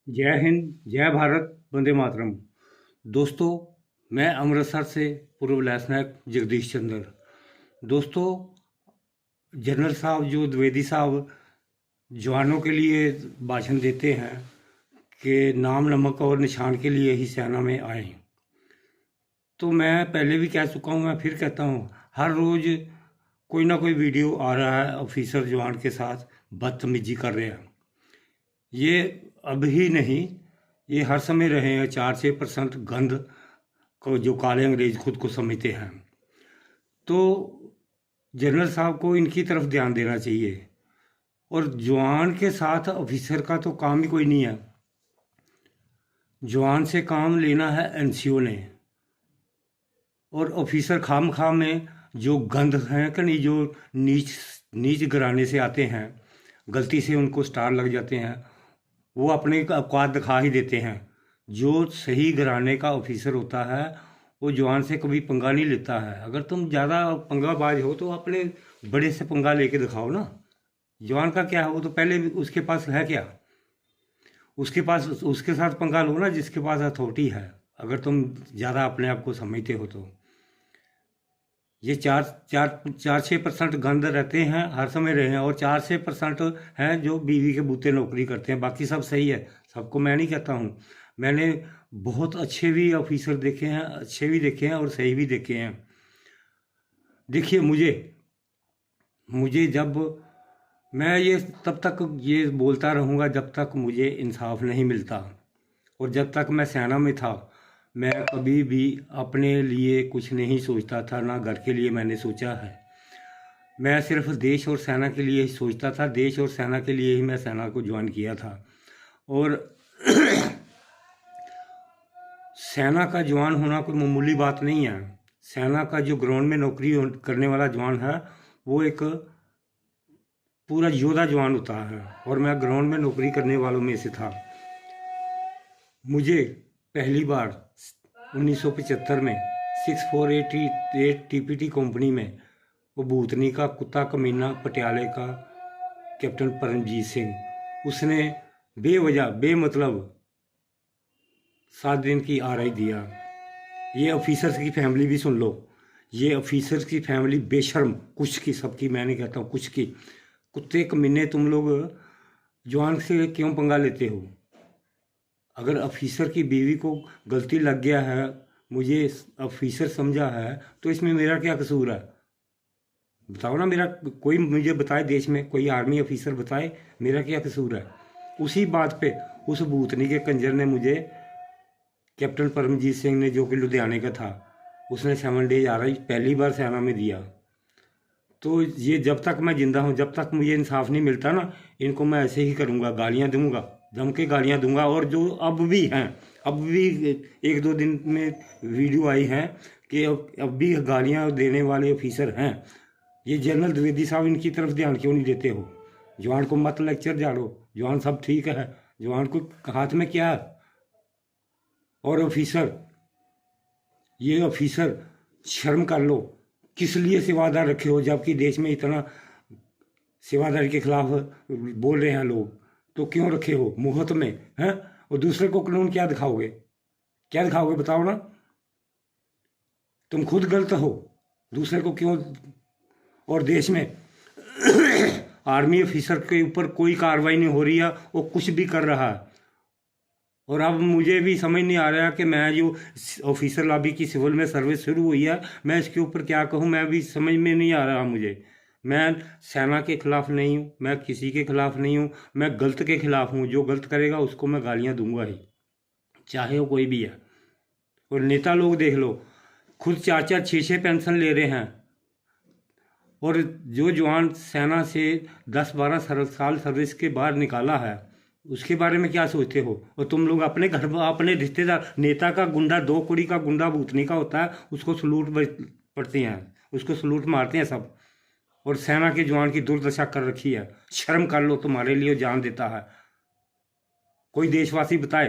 जय हिंद, जय भारत, वंदे मातरम। दोस्तों, मैं अमृतसर से पूर्व लैंसनायक जगदीश चंद्र। दोस्तों, जनरल साहब जो द्विवेदी साहब जवानों के लिए भाषण देते हैं कि नाम नमक और निशान के लिए ही सेना में आए, तो मैं पहले भी कह चुका हूँ, मैं फिर कहता हूँ, हर रोज़ कोई ना कोई वीडियो आ रहा है ऑफिसर जवान के साथ बदतमीजी कर रहे हैं। ये अब ही नहीं, ये हर समय रहे हैं। 4-6% गंद को जो काले अंग्रेज खुद को समझते हैं, तो जनरल साहब को इनकी तरफ ध्यान देना चाहिए। और जवान के साथ ऑफिसर का तो काम ही कोई नहीं है। जवान से काम लेना है एनसीओ ने। और ऑफिसर खाम खाम में जो गंद हैं कि नहीं, जो नीच नीच घराने से आते हैं, गलती से उनको स्टार लग जाते हैं, वो अपने औकात दिखा ही देते हैं। जो सही घराने का ऑफिसर होता है वो जवान से कभी पंगा नहीं लेता है। अगर तुम ज़्यादा पंगाबाज हो तो अपने बड़े से पंगा लेके दिखाओ ना। जवान का क्या है, वो तो पहले भी उसके पास है क्या, उसके साथ पंगा लो ना जिसके पास अथॉरिटी है। अगर तुम ज़्यादा अपने आप को समझते हो तो ये 4-6% गंद रहते हैं, हर समय रहे हैं। और 4-6% हैं जो बीवी के बूते नौकरी करते हैं, बाकी सब सही है। सबको मैं नहीं कहता हूँ, मैंने बहुत अच्छे भी ऑफिसर देखे हैं, अच्छे भी देखे हैं और सही भी देखे हैं। देखिए, मुझे मुझे जब मैं ये तब तक ये बोलता रहूँगा जब तक मुझे इंसाफ नहीं मिलता। और जब तक मैं सेना में था, मैं कभी भी अपने लिए कुछ नहीं सोचता था, ना घर के लिए मैंने सोचा है। मैं सिर्फ देश और सेना के लिए ही सोचता था। देश और सेना के लिए ही मैं सेना को ज्वाइन किया था। और सेना का जवान होना कोई मामूली बात नहीं है। सेना का जो ग्राउंड में नौकरी करने वाला जवान है वो एक पूरा योद्धा जवान होता है। और मैं ग्राउंड में नौकरी करने वालों में से था। मुझे पहली बार 1975 में 6488 टीपीटी कंपनी में वो भूतनी का कुत्ता कमीना पटियाले का कैप्टन परमजीत सिंह, उसने बेवजह बेमतलब 7 दिन की आरआई दिया। ये ऑफिसर्स की फैमिली भी सुन लो, ये ऑफिसर्स की फैमिली बेशर्म, कुछ की, सबकी मैं नहीं कहता हूँ, कुछ की। कुत्ते कमीने तुम लोग जवान से क्यों पंगा लेते हो? अगर ऑफिसर की बीवी को गलती लग गया है, मुझे ऑफिसर समझा है, तो इसमें मेरा क्या कसूर है? बताओ ना, मेरा कोई मुझे बताए, देश में कोई आर्मी ऑफिसर बताए मेरा क्या कसूर है? उसी बात पे उस भूतनी के कंजर ने मुझे, कैप्टन परमजीत सिंह ने, जो कि लुधियाने का था, उसने 7 डेज आरआई पहली बार सेना में दिया। तो ये जब तक मैं जिंदा हूँ, जब तक मुझे इंसाफ नहीं मिलता ना, इनको मैं ऐसे ही करूँगा, गालियाँ दूंगा, दम के गालियाँ दूंगा। और जो अब भी हैं, अब भी 1-2 दिन में वीडियो आई है कि अब भी गालियाँ देने वाले ऑफिसर हैं। ये जनरल द्विवेदी साहब, इनकी तरफ ध्यान क्यों नहीं देते हो? जवान को मत लेक्चर झाड़ो, जवान सब ठीक है, जवान को हाथ में क्या है? और ऑफिसर, ये ऑफिसर शर्म कर लो, किस लिए सेवादार रखे हो? जबकि देश में इतना सेवादारी के खिलाफ बोल रहे हैं लोग, तो क्यों रखे हो मुहत में, हैं? और दूसरे को कानून क्या दिखाओगे? क्या दिखाओगे बताओ ना। तुम खुद गलत हो, दूसरे को क्यों? और देश में आर्मी ऑफिसर के ऊपर कोई कार्रवाई नहीं हो रही है, वो कुछ भी कर रहा है। और अब मुझे भी समझ नहीं आ रहा कि मैं जो ऑफिसर लॉबी की सिविल में सर्विस शुरू हुई है, मैं इसके ऊपर क्या कहूँ, मैं भी समझ में नहीं आ रहा मुझे। मैं सेना के खिलाफ नहीं हूँ, मैं किसी के खिलाफ नहीं हूँ, मैं गलत के खिलाफ हूँ। जो गलत करेगा उसको मैं गालियाँ दूंगा ही, चाहे वो कोई भी है। और नेता लोग देख लो, खुद 4-4 6-6 पेंशन ले रहे हैं। और जो जवान सेना से 10-12 साल सर्विस के बाहर निकाला है, उसके बारे में क्या सोचते हो? और तुम लोग अपने घर, अपने रिश्तेदार, नेता का गुंडा, 2 कुड़ी का गुंडा भूतनी का होता है, उसको सलूट पड़ते हैं, उसको सलूट मारते हैं सब। और सेना के जवान की दुर्दशा कर रखी है। शर्म कर लो, तुम्हारे लिए जान देता है। कोई देशवासी बताए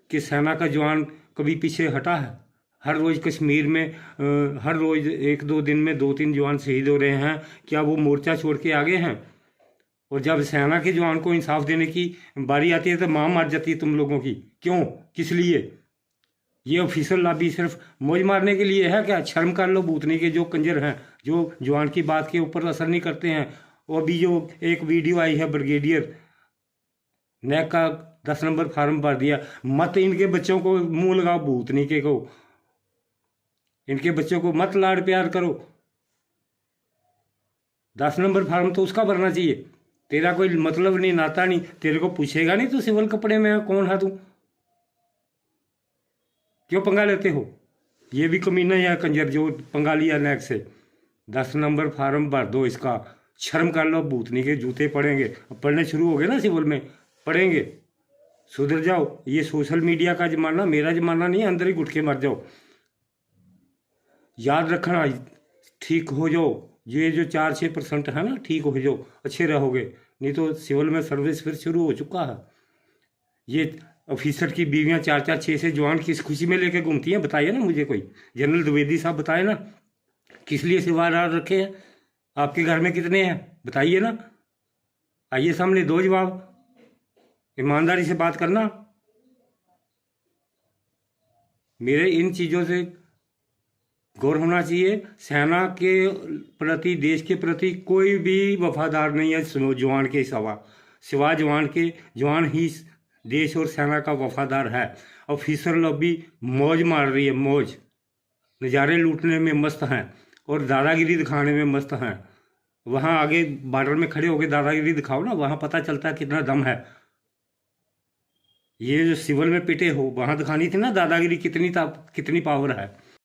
कि सेना का जवान कभी पीछे हटा है? हर रोज़ कश्मीर में हर रोज़ 1-2 दिन में 2-3 जवान शहीद हो रहे हैं। क्या वो मोर्चा छोड़ के आगे हैं? और जब सेना के जवान को इंसाफ देने की बारी आती है तो मां मर जाती है तुम लोगों की। क्यों, किस लिए? ये ऑफिसर लॉबी सिर्फ मौज मारने के लिए है क्या? शर्म कर लो भूतनी के जो कंजर हैं, जो जवान की बात के ऊपर असर नहीं करते हैं। और अभी जो एक वीडियो आई है ब्रिगेडियर नैक का 10 नंबर फार्म भर दिया, मत इनके बच्चों को मुंह लगाओ भूतनी के को, इनके बच्चों को मत लाड प्यार करो। 10 नंबर फार्म तो उसका भरना चाहिए, तेरा कोई मतलब नहीं, नाता नहीं, तेरे को पूछेगा नहीं तू सिविल कपड़े में है, कौन है तू, क्यों पंगा लेते हो? ये भी कमीना है कंजर जो पंगा लिया नैक से। 10 नंबर फार्म भर दो इसका, शर्म कर लो भूतनी के जूते पड़ेंगे। अब पढ़ने शुरू हो गए ना सिविल में, पढ़ेंगे, सुधर जाओ। ये सोशल मीडिया का जमाना मेरा जमाना नहीं, अंदर ही घुट के मर जाओ। याद रखना, ठीक हो जाओ, ये जो 4-6% है ना, ठीक हो जाओ, अच्छे रहोगे। नहीं तो सिविल में सर्विस फिर शुरू हो चुका है। ये ऑफिसर की बीवियां 4-4, 6 से जवान किस खुशी में लेके घूमती हैं, बताइए ना मुझे कोई। जनरल द्विवेदी साहब बताए ना, किस लिए सेवादार रखे हैं? आपके घर में कितने हैं बताइए ना, आइए सामने दो जवाब, ईमानदारी से बात करना। मेरे इन चीज़ों से गौर होना चाहिए। सेना के प्रति, देश के प्रति कोई भी वफादार नहीं है जवान के सिवा, सिवा जवान के। जवान ही देश और सेना का वफादार है। ऑफिसर लॉबी मौज मार रही है, मौज, नज़ारे लूटने में मस्त हैं और दादागिरी दिखाने में मस्त हैं। वहाँ आगे बॉर्डर में खड़े होकर दादागिरी दिखाओ ना, वहाँ पता चलता है कितना दम है। ये जो सिविल में पिटे हो, वहाँ दिखानी थी ना दादागिरी, कितनी पावर है।